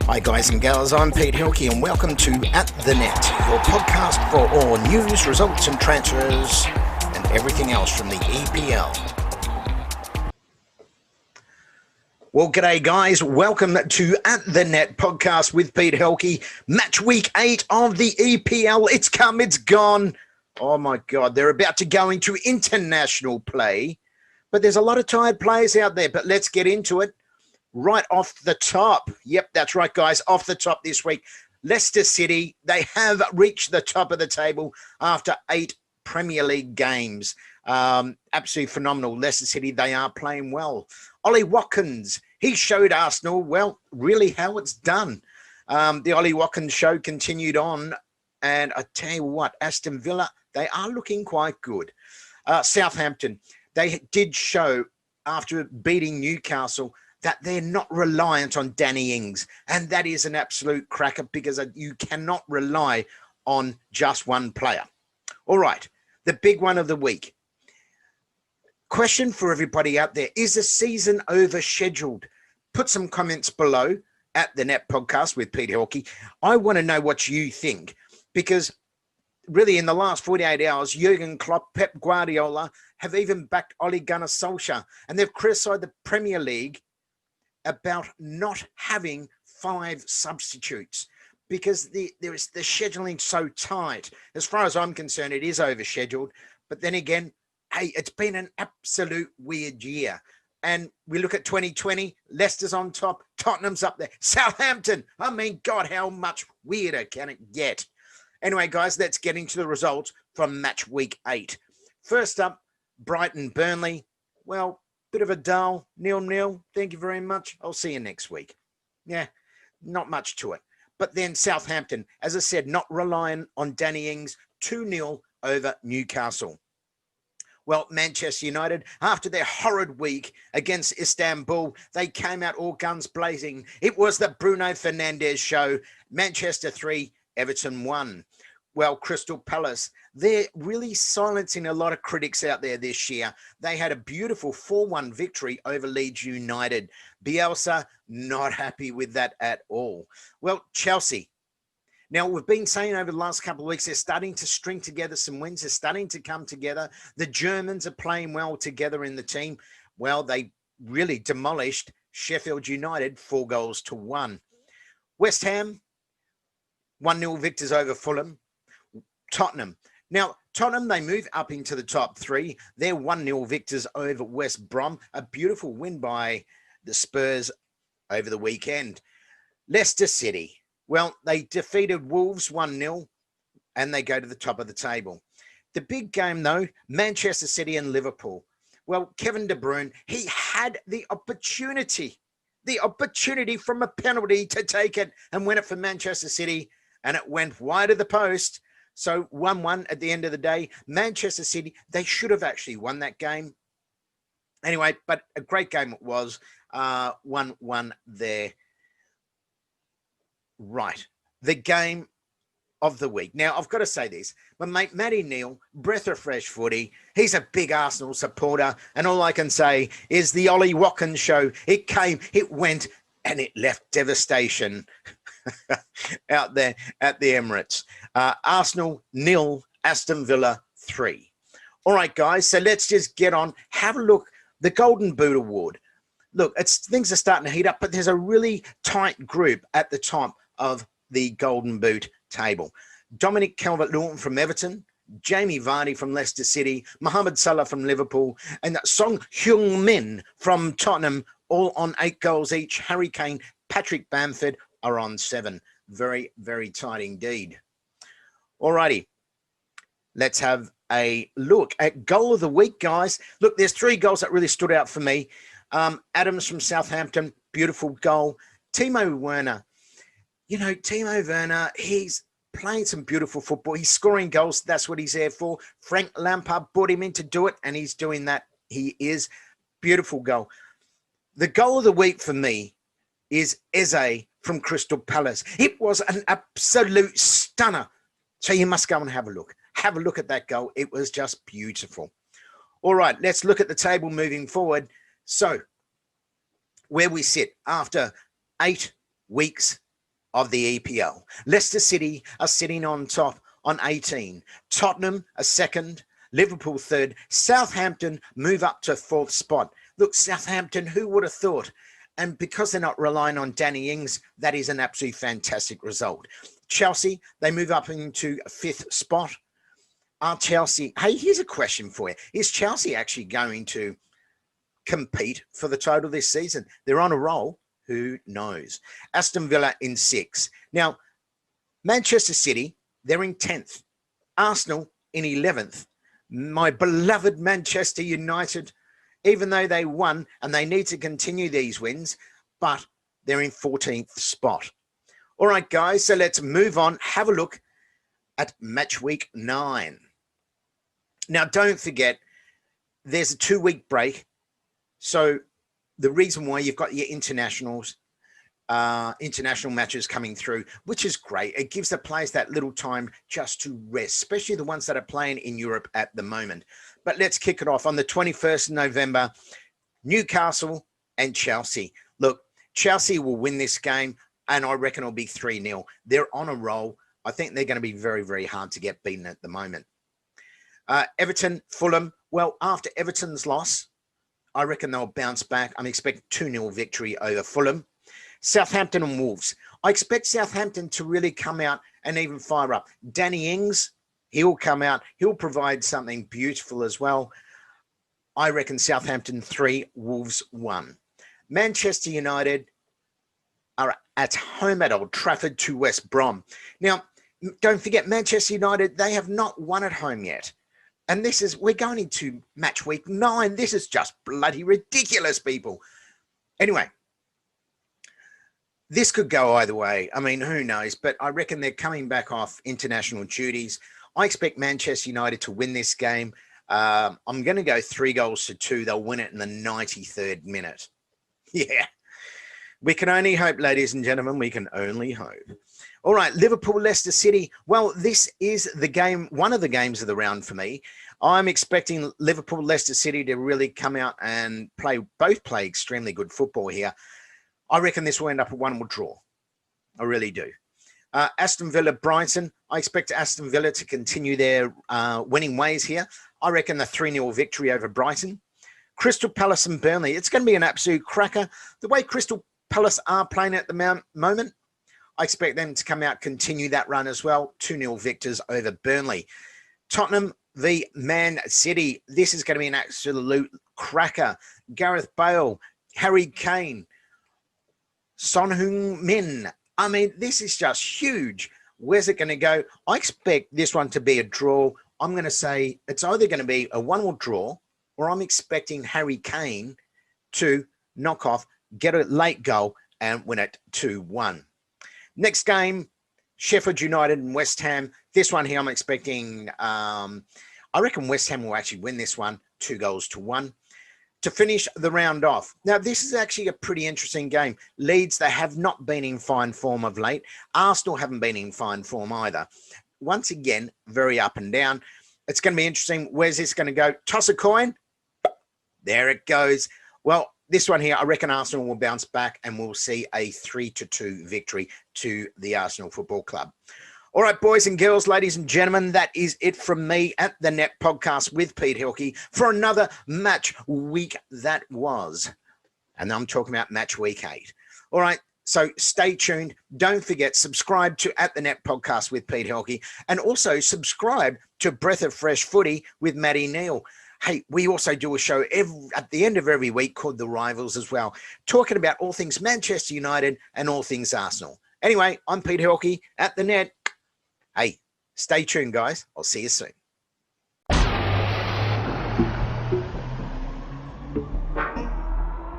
Hi guys and gals, I'm Pete Hilke and welcome to At The Net, your podcast for all news, results and transfers and everything else from the EPL. Well, g'day guys, welcome to At The Net podcast with Pete Hilke. Match week 8 of the EPL, it's come, it's gone. Oh my God, they're about to go into international play, but there's a lot of tired players out there, but let's get into it. Right off the top. Yep, that's right, guys. Off the top this week, Leicester City, they have reached the top of the table after 8 Premier League games. Absolutely phenomenal. Leicester City, they are playing well. Ollie Watkins, he showed Arsenal, well, really how it's done. The Ollie Watkins show continued on. And I tell you what, Aston Villa, they are looking quite good. Southampton, they did show after beating Newcastle that they're not reliant on Danny Ings. And that is an absolute cracker because you cannot rely on just one player. All right, the big one of the week. Question for everybody out there, is the season overscheduled? Put some comments below at the Net Podcast with Pete Hilke. I want to know what you think because really in the last 48 hours, Jurgen Klopp, Pep Guardiola have even backed Ole Gunnar Solskjaer and they've criticised the Premier League about not having 5 substitutes because the scheduling so tight. As far as I'm concerned, it is overscheduled. But then again, hey, it's been an absolute weird year. And we look at 2020, Leicester's on top, Tottenham's up there, Southampton. I mean, God, how much weirder can it get? Anyway, guys, let's get into the results from match week 8. First up, Brighton Burnley. Well, bit of a dull 0-0. Thank you very much. I'll see you next week. Yeah, not much to it. But then Southampton, as I said, not relying on Danny Ings, 2-0 over Newcastle. Well, Manchester United, after their horrid week against Istanbul, they came out all guns blazing. It was the Bruno Fernandes show. Manchester 3, Everton 1. Well, Crystal Palace, they're really silencing a lot of critics out there this year. They had a beautiful 4-1 victory over Leeds United. Bielsa, not happy with that at all. Well, Chelsea. Now, we've been saying over the last couple of weeks, they're starting to string together some wins. They're starting to come together. The Germans are playing well together in the team. Well, they really demolished Sheffield United 4-1. West Ham, 1-0 victors over Fulham. Tottenham. Now, Tottenham, they move up into the top 3. They're 1-0 victors over West Brom. A beautiful win by the Spurs over the weekend. Leicester City. Well, they defeated Wolves 1-0 and they go to the top of the table. The big game, though, Manchester City and Liverpool. Well, Kevin De Bruyne, he had the opportunity from a penalty to take it and win it for Manchester City, and it went wide of the post. So 1-1 at the end of the day. Manchester City, they should have actually won that game. Anyway, but a great game it was. 1-1 there. Right. The game of the week. Now, I've got to say this. My mate Matty Neal, breath of fresh footy. He's a big Arsenal supporter. And all I can say is the Ollie Watkins show. It came, it went, and it left devastation out there at the Emirates. Arsenal 0, Aston Villa 3. All right, guys, so let's just get on. Have a look. The Golden Boot Award. Look, things are starting to heat up, but there's a really tight group at the top of the Golden Boot table. Dominic Calvert-Lewin from Everton, Jamie Vardy from Leicester City, Mohamed Salah from Liverpool, and Son Heung-min from Tottenham, all on 8 goals each. Harry Kane, Patrick Bamford are on 7. Very, very tight indeed. Alrighty, let's have a look at goal of the week, guys. Look, there's 3 goals that really stood out for me. Adams from Southampton, beautiful goal. Timo Werner, Timo Werner, he's playing some beautiful football. He's scoring goals. That's what he's there for. Frank Lampard brought him in to do it, and he's doing that. He is. Beautiful goal. The goal of the week for me is Eze from Crystal Palace. It was an absolute stunner. So you must go and have a look. Have a look at that goal. It was just beautiful. All right, let's look at the table moving forward. So where we sit after 8 weeks of the EPL. Leicester City are sitting on top on 18. Tottenham are second. Liverpool third. Southampton move up to fourth spot. Look, Southampton, who would have thought? And because they're not relying on Danny Ings, that is an absolutely fantastic result. Chelsea, they move up into fifth spot. Are Chelsea, hey, here's a question for you. Is Chelsea actually going to compete for the title this season? They're on a roll. Who knows? Aston Villa in 6. Now, Manchester City, they're in 10th. Arsenal in 11th. My beloved Manchester United, even though they won and they need to continue these wins, but they're in 14th spot. All right, guys, so let's move on. Have a look at match week 9. Now, don't forget, there's a 2-week break. So the reason why you've got your international matches coming through, which is great. It gives the players that little time just to rest, especially the ones that are playing in Europe at the moment. But let's kick it off on the 21st of November, Newcastle and Chelsea. Look, Chelsea will win this game, and I reckon it'll be 3-0. They're on a roll. I think they're going to be very, very hard to get beaten at the moment. Everton, Fulham. Well, after Everton's loss, I reckon they'll bounce back. I'm expecting 2-0 victory over Fulham. Southampton and Wolves. I expect Southampton to really come out and even fire up. Danny Ings, he'll come out. He'll provide something beautiful as well. I reckon Southampton 3, Wolves 1. Manchester United are at home at Old Trafford to West Brom. Now, don't forget, Manchester United, they have not won at home yet. And we're going into match week 9. This is just bloody ridiculous, people. Anyway, this could go either way. I mean, who knows? But I reckon they're coming back off international duties. I expect Manchester United to win this game. I'm going to go 3-2. They'll win it in the 93rd minute. Yeah. We can only hope, ladies and gentlemen. We can only hope. All right, Liverpool, Leicester City. Well, this is the game, one of the games of the round for me. I'm expecting Liverpool, Leicester City to really come out and both play extremely good football here. I reckon this will end up a 1-1 draw. I really do. Aston Villa, Brighton. I expect Aston Villa to continue their winning ways here. I reckon a 3-0 victory over Brighton. Crystal Palace and Burnley. It's going to be an absolute cracker. The way Crystal Palace are playing at the moment, I expect them to come out, continue that run as well. 2-0 victors over Burnley. Tottenham v Man City. This is going to be an absolute cracker. Gareth Bale, Harry Kane, Son Heung-min. I mean, this is just huge. Where's it going to go? I expect this one to be a draw. I'm going to say it's either going to be a 1-1 draw, or I'm expecting Harry Kane to knock off, get a late goal, and win it 2-1. Next game, Sheffield United and West Ham. This one here, I'm expecting, I reckon West Ham will actually win this one, 2-1. To finish the round off. Now, this is actually a pretty interesting game. Leeds, they have not been in fine form of late. Arsenal haven't been in fine form either. Once again, very up and down. It's going to be interesting. Where's this going to go? Toss a coin. There it goes. Well, this one here, I reckon Arsenal will bounce back and we'll see a 3-2 victory to the Arsenal Football Club. All right, boys and girls, ladies and gentlemen, that is it from me at the Net Podcast with Pete Hilke for another match week that was. And I'm talking about match week 8. All right, so stay tuned. Don't forget, subscribe to at the Net Podcast with Pete Hilke, and also subscribe to Breath of Fresh Footy with Matty Neal. Hey, we also do a show at the end of every week called The Rivals as well, talking about all things Manchester United and all things Arsenal. Anyway, I'm Pete Hilke at the Net. Hey, stay tuned, guys. I'll see you soon.